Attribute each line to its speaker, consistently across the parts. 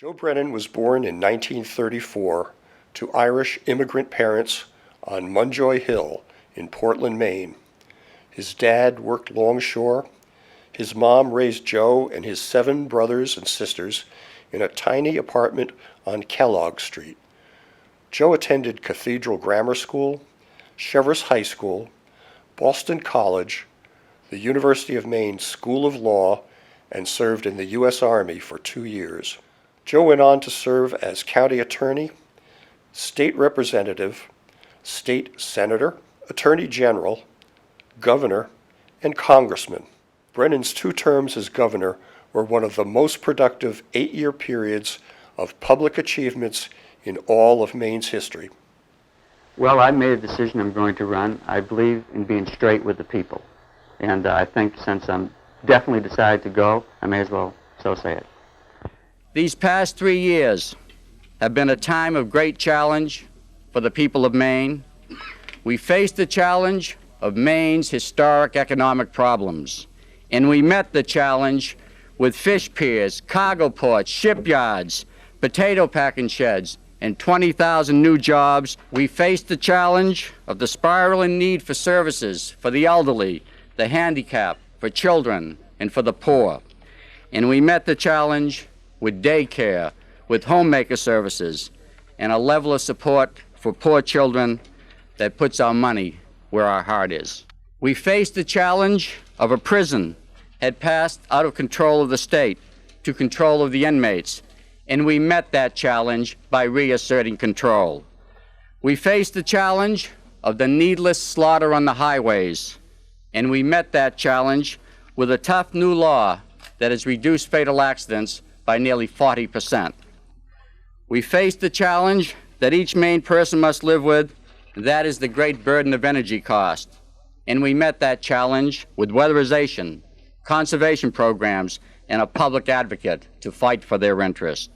Speaker 1: Joe Brennan was born in 1934 to Irish immigrant parents on Munjoy Hill in Portland, Maine. His dad worked longshore. His mom raised Joe and his 7 brothers and sisters in a tiny apartment on Kellogg Street. Joe attended Cathedral Grammar School, Cheverus High School, Boston College, the University of Maine School of Law, and served in the U.S. Army for 2 years. Joe went on to serve as county attorney, state representative, state senator, attorney general, governor, and congressman. Brennan's 2 terms as governor were one of the most productive 8-year periods of public achievements in all of Maine's history.
Speaker 2: Well, I made a decision I'm going to run. I believe in being straight with the people. And I think since I'm definitely decided to go, I may as well so say it. These past 3 years have been a time of great challenge for the people of Maine. We faced the challenge of Maine's historic economic problems, and we met the challenge with fish piers, cargo ports, shipyards, potato packing sheds, and 20,000 new jobs. We faced the challenge of the spiraling need for services for the elderly, the handicapped, for children, and for the poor. And we met the challenge with daycare, with homemaker services, and a level of support for poor children that puts our money where our heart is. We faced the challenge of a prison had passed out of control of the state to control of the inmates, and we met that challenge by reasserting control. We faced the challenge of the needless slaughter on the highways, and we met that challenge with a tough new law that has reduced fatal accidents by nearly 40%. We faced the challenge that each Maine person must live with, and that is the great burden of energy cost. And we met that challenge with weatherization, conservation programs, and a public advocate to fight for their interests.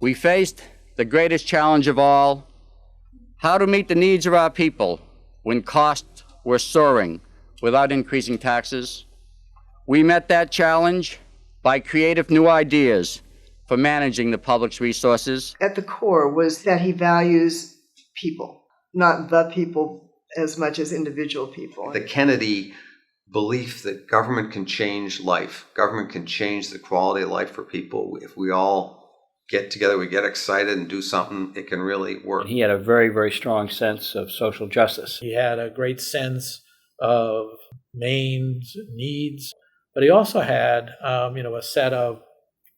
Speaker 2: We faced the greatest challenge of all, how to meet the needs of our people when costs were soaring without increasing taxes. We met that challenge by creative new ideas for managing the public's resources.
Speaker 3: At the core was that he values people, not the people as much as individual people.
Speaker 4: The Kennedy belief that government can change life, government can change the quality of life for people. If we all get together, we get excited and do something, it can really work.
Speaker 5: He had a very, very strong sense of social justice.
Speaker 6: He had a great sense of Maine's needs, but he also had, a set of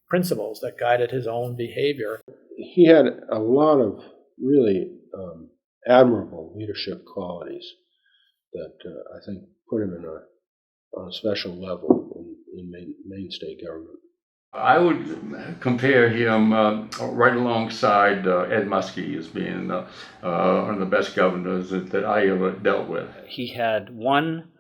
Speaker 6: principles that guided his own behavior.
Speaker 7: He had a lot of really admirable leadership qualities that I think put him on a special level in Maine state government.
Speaker 8: I would compare him right alongside Ed Muskie as being one of the best governors that I ever dealt with.
Speaker 5: He had one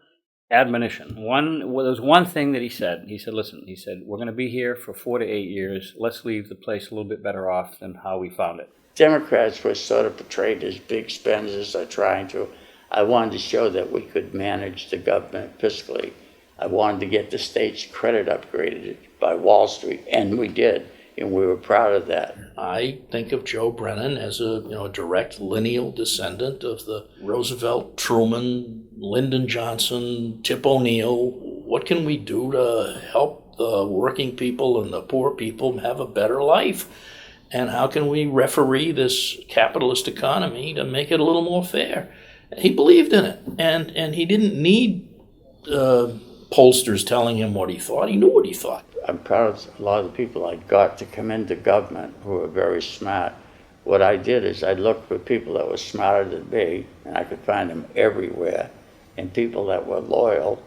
Speaker 5: admonition. There was one thing that he said. He said, listen, we're going to be here for 4 to 8 years. Let's leave the place a little bit better off than how we found it.
Speaker 2: Democrats were sort of portrayed as big spenders or trying to. I wanted to show that we could manage the government fiscally. I wanted to get the state's credit upgraded by Wall Street, and we did, and we were proud of that.
Speaker 9: I think of Joe Brennan as a direct lineal descendant of the Roosevelt, Truman, Lyndon Johnson, Tip O'Neill. What can we do to help the working people and the poor people have a better life? And how can we referee this capitalist economy to make it a little more fair? He believed in it, and he didn't need pollsters telling him what he thought. He knew what he thought.
Speaker 2: I'm proud of a lot of the people I got to come into government who were very smart. What I did is I looked for people that were smarter than me, and I could find them everywhere, and people that were loyal.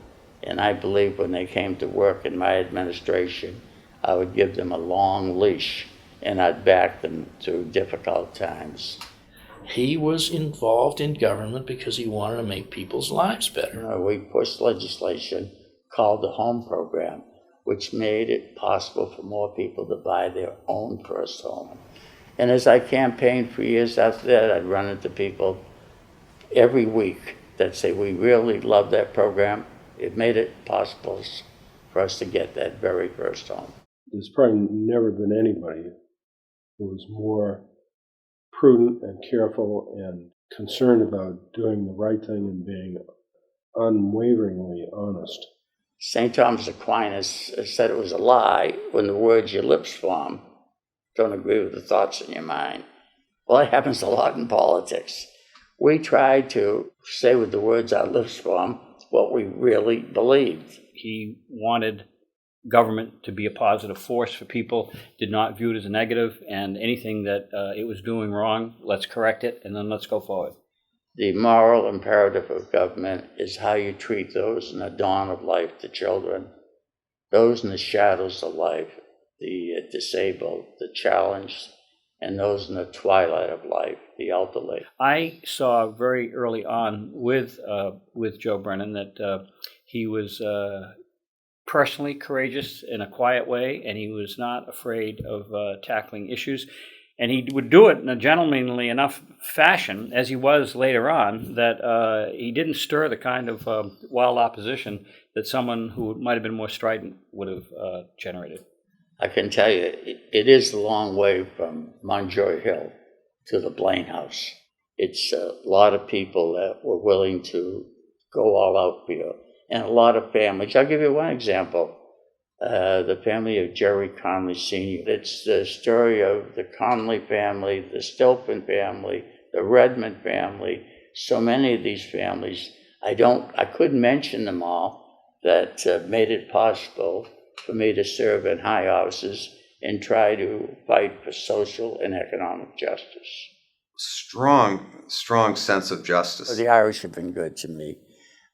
Speaker 2: And I believe when they came to work in my administration, I would give them a long leash, and I'd back them through difficult times.
Speaker 9: He was involved in government because he wanted to make people's lives better.
Speaker 2: We pushed legislation called the Home Program, which made it possible for more people to buy their own first home. And as I campaigned for years after that, I'd run into people every week that say, we really love that program. It made it possible for us to get that very first home.
Speaker 7: There's probably never been anybody who was more prudent and careful and concerned about doing the right thing and being unwaveringly honest.
Speaker 10: St. Thomas Aquinas said it was a lie when the words your lips form don't agree with the thoughts in your mind. Well, it happens a lot in politics. We try to say with the words our lips form what we really believed.
Speaker 5: He wanted government to be a positive force for people, did not view it as a negative, and anything that it was doing wrong, let's correct it, and then let's go forward.
Speaker 10: The moral imperative of government is how you treat those in the dawn of life, the children, those in the shadows of life, the disabled, the challenged, and those in the twilight of life, the elderly.
Speaker 5: I saw very early on with Joe Brennan that he was personally courageous in a quiet way, and he was not afraid of tackling issues. And he would do it in a gentlemanly enough fashion, as he was later on, that he didn't stir the kind of wild opposition that someone who might have been more strident would have generated.
Speaker 10: I can tell you, it is a long way from Munjoy Hill to the Blaine house. It's a lot of people that were willing to go all out for you, and a lot of families. I'll give you one example. The family of Jerry Conley Sr. It's the story of the Conley family, the Stilpen family, the Redmond family, so many of these families. I couldn't mention them all, that made it possible for me to serve in high offices and try to fight for social and economic justice.
Speaker 4: Strong sense of justice.
Speaker 10: The Irish have been good to me,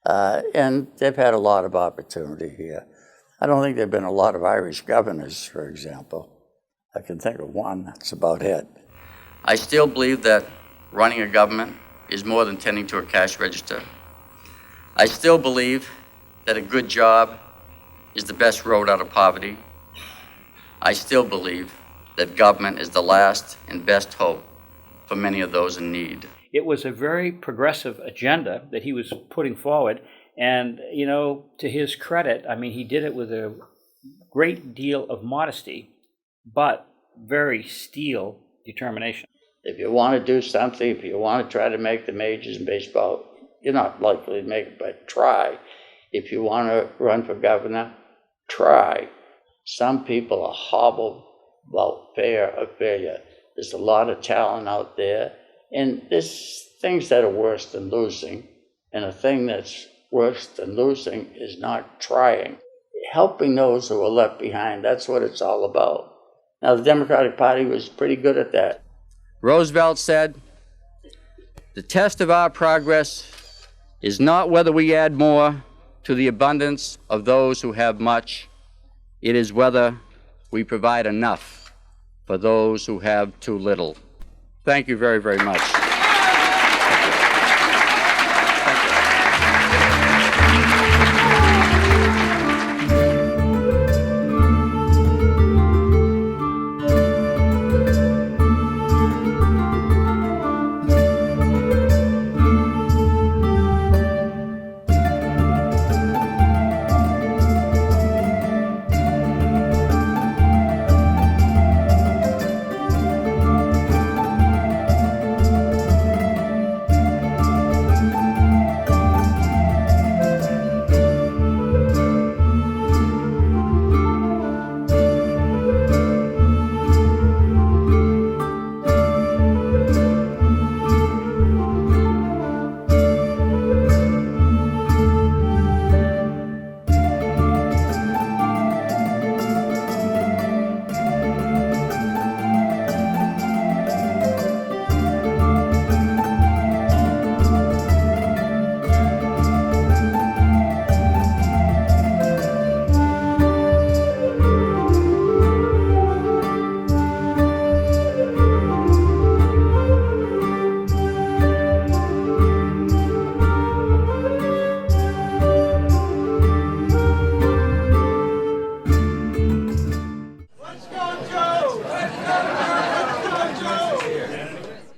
Speaker 10: and they've had a lot of opportunity here. I don't think there have been a lot of Irish governors, for example. I can think of one, that's about it. I still believe that running a government is more than tending to a cash register. I still believe that a good job is the best road out of poverty. I still believe that government is the last and best hope for many of those in need.
Speaker 5: It was a very progressive agenda that he was putting forward. And, you know, to his credit, I mean, he did it with a great deal of modesty, but very steel determination.
Speaker 10: If you want to do something, if you want to try to make the majors in baseball, you're not likely to make it, but try. If you want to run for governor, try. Some people are hobbled about fear of failure. There's a lot of talent out there, and there's things that are worse than losing, and a thing that's worse than losing is not trying. Helping those who are left behind, that's what it's all about. Now, the Democratic Party was pretty good at that. Roosevelt said, "The test of our progress is not whether we add more to the abundance of those who have much. It is whether we provide enough for those who have too little." Thank you very, very much.